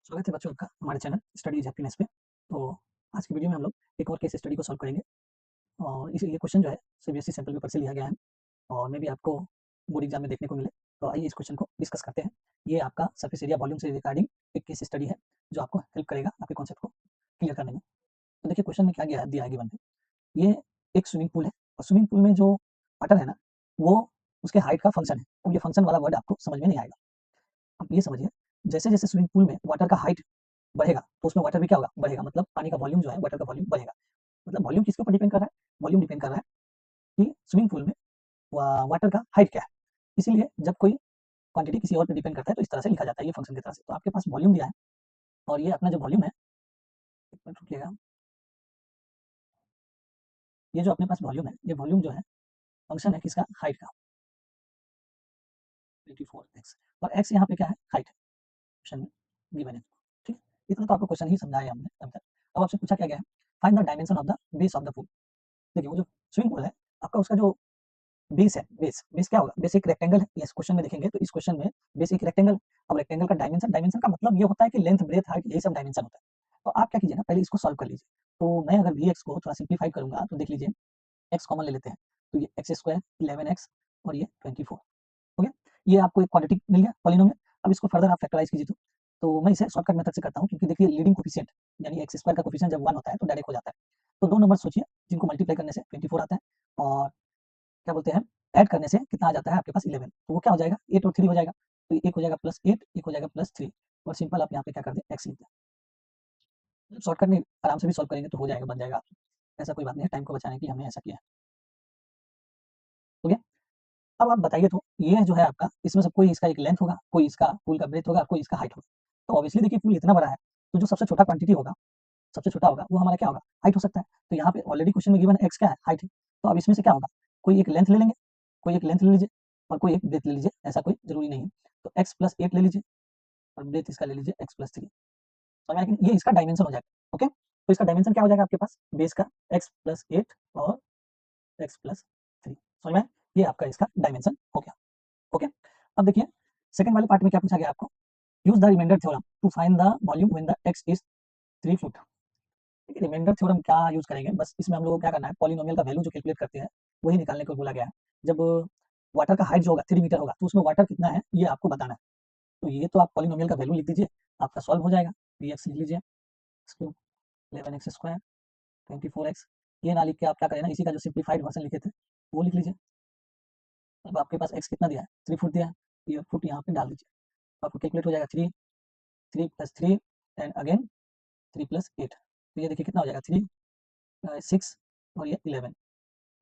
स्वागत है बच्चों आपका हमारे चैनल स्टडी इज हैप्पीनेस पे। तो आज की वीडियो में हम लोग एक और केस स्टडी को सॉल्व करेंगे और इस ये क्वेश्चन जो है सीबीएसई सैंपल पेपर से लिया गया है और मे भी आपको बोर्ड एग्जाम में देखने को मिले। तो आइए इस क्वेश्चन को डिस्कस करते हैं। ये आपका सरफेस एरिया वॉल्यूम से रिगार्डिंग एक केस स्टडी है जो आपको हेल्प करेगा आपके कॉन्सेप्ट को क्लियर करने में। तो देखिए क्वेश्चन में क्या दिया है गिवन है। ये एक स्विमिंग पूल है और स्विमिंग पूल में जो वाटर है ना वो उसके हाइट का फंक्शन है। अब ये फंक्शन वाला वर्ड आपको समझ में नहीं आएगा। आप ये समझिए जैसे जैसे स्विमिंग पूल में वाटर का हाइट बढ़ेगा तो उसमें वाटर भी क्या होगा बढ़ेगा, मतलब पानी का वॉल्यूम जो है वाटर का वॉल्यूम बढ़ेगा। मतलब वॉल्यूम किसके ऊपर डिपेंड कर रहा है? वॉल्यूम डिपेंड कर रहा है कि स्विमिंग पूल में वाटर का हाइट क्या है। इसीलिए जब कोई क्वांटिटी किसी और पे डिपेंड करता है तो इस तरह से लिखा जाता है ये फंक्शन की तरह से। तो आपके पास वॉल्यूम दिया है और ये अपना जो वॉल्यूम है, एक मिनट रुकिएगा, ये जो अपने पास वॉल्यूम है ये वॉल्यूम जो है फंक्शन है किसका? हाइट का, 24x और x यहाँ पे क्या है? हाइट है क्वेश्चन में गिवन है। ठीक, इतना तो आपको क्वेश्चन ही समझाया हमने अभी तक। अब आपसे पूछा क्या गया है? Find the dimension of the base of the pool. देखिए वो जो स्विमिंग पूल है आपका उसका जो बेस है, बेस क्या होगा? बेस एक रेक्टेंगल है। इस क्वेश्चन में देखेंगे तो इस क्वेश्चन में बेस एक रेक्टेंगल। अब रेक्टेंगल का डायमेंशन, डायमेंशन का मतलब ये होता है कि लेंथ, ब्रेथ, हाइट यही सब डायमेंशन होता है। तो आप क्या कीजिए ना, पहले इसको सॉल्व कर लीजिए। तो मैं अगर Vx को थोड़ा सिंप्लीफाई करूंगा तो देख लीजिए x कॉमन ले लेते हैं तो ये x स्क्वायर 11x और ये 24 हो गया। ये आपको एक क्वाड्रेटिक मिल गया पॉलिनोमियल। अब इसको फर्दर आप फैक्टराइज कीजिए तो मैं इसे शॉर्टकट मेथड से करता हूँ क्योंकि देखिए लीडिंग कोफिशिएंट यानी एक्स स्क्वायर का कोफिशिएंट जब 1 होता है तो डायरेक्ट हो जाता है। तो दो नंबर सोचिए जिनको मल्टीप्लाई करने से 24 आता है और क्या बोलते हैं ऐड करने से कितना आ जाता है आपके पास 11। तो वो क्या हो जाएगा? 8 और 3 हो जाएगा। तो एक हो जाएगा +8, एक हो जाएगा +3 और सिंपल आप यहाँ पे क्या कर दें x लिख दें। शॉर्टकट में आराम से भी सॉल्व करेंगे तो हो जाएगा, बन जाएगा। ऐसा कोई बात नहीं है, टाइम को बचाने के लिए हमने ऐसा किया है। हो गया। अब आप बताइए तो ये जो है आपका, इसमें से कोई इसका एक लेंथ होगा, कोई इसका पूल का ब्रेथ होगा, कोई इसका हाइट होगा। तो ऑब्वियसली देखिए पूल इतना बड़ा है तो जो सबसे छोटा क्वांटिटी होगा, सबसे छोटा होगा वो हमारा क्या होगा? हाइट हो सकता है। तो यहाँ पे ऑलरेडी क्वेश्चन में गिवन x क्या है? हाइट है। तो अब इसमें से क्या होगा? कोई एक लेंथ ले लेंगे, कोई एक लेंथ ले लीजिए और कोई एक ब्रेथ ले लीजिए, ऐसा कोई जरूरी नहीं है। तो x + 8 ले लीजिए और ब्रेथ इसका ले लीजिए x + 3। समझ में आया कि नहीं? ये इसका डायमेंशन हो जाएगा। ओके, तो इसका डायमेंशन क्या हो जाएगा आपके पास? बेस का x + 8 और x + 3। समझ में आया? ये आपका इसका डायमेंशन हो गया। ओके, अब देखिए सेकंड वाले पार्ट में क्या पूछा गया आपको? Use the remainder theorem to find the volume when the x is 3 foot. देखिए रिमाइंडर थ्योरम क्या यूज करेंगे, बस इसमें हम लोग को क्या करना है, पॉलिनोमियल का वैल्यू जो कैलकुलेट करते हैं वही निकालने को बोला गया है। जब वाटर का हाइट जो होगा 3 मीटर होगा तो उसमें वाटर कितना है ये आपको बताना है। तो ये तो आप पॉलिनोमियल का वैल्यू लिख दीजिए, आपका सॉल्व हो जाएगा। Vx लिख लीजिए, इसको 11x स्क्वायर 24x। ये ना लिख के आप क्या करें ना, इसी का जो सिंप्लीफाइड वर्जन लिखे थे वो लिख लीजिए। अब आपके पास x कितना दिया है? 3 फुट दिया है, ये फुट यहाँ पे डाल दीजिए, आपको कैलकुलेट हो जाएगा 3 3 + 3 एंड अगेन 3 + 8। तो ये देखिए कितना हो जाएगा 3 6 और ये 11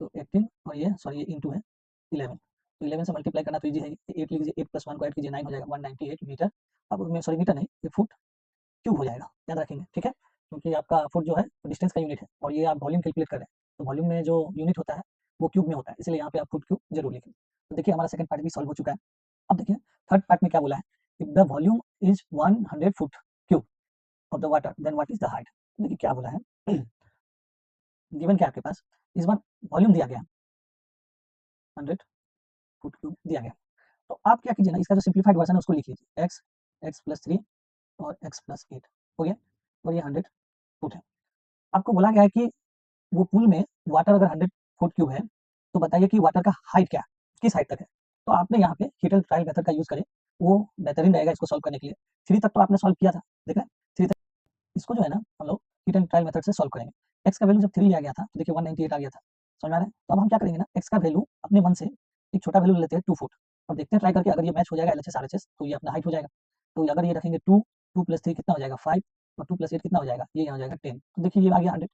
तो 18 और ये सॉरी ये इंटू है 11। तो 11 से मल्टीप्लाई करना तो ईजी है। 8 लिख लीजिए, 8 + 1 को ऐड कीजिए 9 हो जाएगा 198 मीटर। अब मैं सॉरी मीटर नहीं, ये फुट क्यूब हो जाएगा, याद रखेंगे, ठीक है? क्योंकि आपका फुट जो है डिस्टेंस का यूनिट है और ये आप वॉल्यूम कैलकुलेट कर रहे हैं तो वॉल्यूम में जो यूनिट होता है वो क्यूब में होता है, इसलिए यहाँ पे आप फुट क्यूब जरूर लिखें। तो देखिए हमारा सेकंड पार्ट भी सॉल्व हो चुका है। अब देखिए थर्ड पार्ट में क्या बोला है, if the volume is 100 foot cube of the water then what is the height. देखिए क्या बोला है, गिवन क्या है आपके पास, इस बार वॉल्यूम दिया गया 100 फुट क्यूब दिया गया। तो आप क्या कीजिए ना, इसका जो सिंप्लीफाइड वर्जन है उसको लिख लीजिए, x + 3 और x + 8 हो गया और ये 100 फुट है। आपको बोला गया है कि वो पूल में वाटर अगर 100 फुट क्यूब है तो बताइए कि वाटर का हाइट क्या है, किस हाइट तक है। तो आपने यहाँ पे हिट एंड ट्रायल मेथड का यूज करें, वो बेहतरीन रहेगा इसको सॉल्व करने के लिए। 3 तक तो आपने सॉल्व किया था, देख रहे हैं 3 तक। इसको जो है ना हम लोग हिट एंड ट्रायल मेथड से सॉल्व करेंगे। x का वैल्यू जब 3 लिया गया था तो देखिए 198 आ गया था, समझ में आ रहा है? तो अब हम क्या करेंगे ना, x का वैल्यू अपने मन से एक छोटा वैल्यू ले लेते हैं 2 फुट और देखते हैं ट्राई करके, अगर ये मैच हो जाएगा एलएचएस आरएचएस तो ये अपना हाइट हो जाएगा। तो अगर ये रखेंगे 2 2 + 3 कितना हो जाएगा 5 और 2 + 8 कितना हो जाएगा, ये यहाँ हो जाएगा 10। तो देखिए ये आ गया 100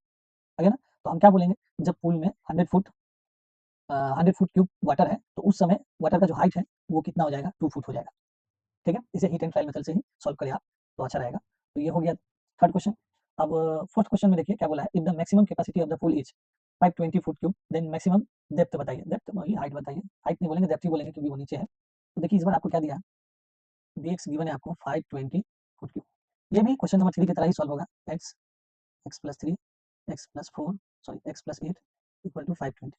आ गया ना। तो हम क्या बोलेंगे, जब पूल में 100 फुट 100 फुट क्यूब वाटर है तो उस समय वाटर का जो हाइट है वो कितना हो जाएगा, 2 फुट हो जाएगा। ठीक है, इसे हिट एंड ट्रायल मेथड से ही सॉल्व करें आप तो अच्छा रहेगा। तो ये हो गया थर्ड क्वेश्चन। अब फोर्थ क्वेश्चन में देखिए क्या बोला है, if the maximum capacity of the pool is 520 foot cube then maximum depth बताइए। डेप्थ वही हाइट बताइए, हाइट नहीं बोलेंगे डेप्थ ही बोलेंगे क्योंकि वो नीचे है। तो देखिए इस बार आपको क्या दिया है, dx गिवन है आपको 520 फुट क्यूब। ये भी क्वेश्चन नंबर 3 की तरह ही सॉल्व होगा, x x + 3 x + 4 sorry x + 8 = 520।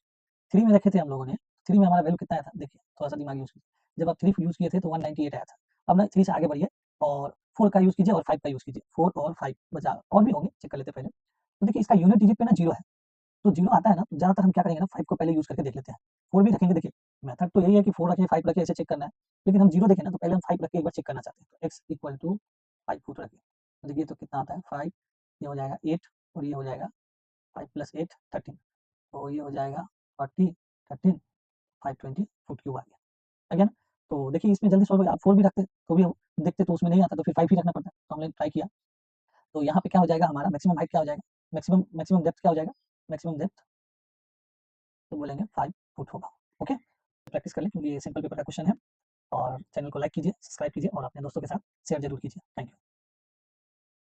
3 में रखे थे हम लोगों ने, 3 में हमारा वैल्यू कितना आया था देखिए, थोड़ा सा दिमाग यूज कीजिए। जब आप 3 यूज किए थे तो 198 आया था। अब ना 3 से आगे बढ़िए और 4 का यूज़ कीजिए और 5 का यूज़ कीजिए। 4 और 5 बचा और भी होंगे, चेक कर लेते हैं पहले। तो देखिए इसका यूनिट डिजिट पे ना 0 है, तो 0 आता है ना, तो ज़्यादातर हम क्या करेंगे ना 5 को पहले यूज़ करके देख लेते हैं। 4 भी रखेंगे देखिए, मेथड तो यही है कि 4 रखें, 5 रखें, ऐसे चेक करना है। लेकिन हम 0 देखें ना, तो पहले हम 5 रख के एक बार चेक करना चाहते हैं। तो x इक्वल टू 5 पुट रखिए। तो देखिए तो कितना आता है 5, ये हो जाएगा 8 और ये हो जाएगा 5 प्लस 8 13, तो ये हो जाएगा 40, 13, 520 फुट क्यूब आ गया। आ गया ना? तो देखिए इसमें जल्दी सॉल्व हो गया। आप 4 भी रखते तो भी देखते तो उसमें नहीं आता, तो फिर 5 ही रखना पड़ता। तो हमने ट्राई किया। तो यहाँ पे क्या हो जाएगा हमारा मैक्सिमम हाइट क्या हो जाएगा? मैक्सिमम मैक्सिमम डेप्थ क्या हो जाएगा? मैक्सिमम डेप्थ तो बोलेंगे 5 फुट होगा। ओके? प्रैक्टिस कर लें क्योंकि ये सिंपल पेपर का क्वेश्चन है और चैनल को लाइक कीजिए, सब्सक्राइब कीजिए और अपने दोस्तों के साथ शेयर ज़रूर कीजिए। Thank you.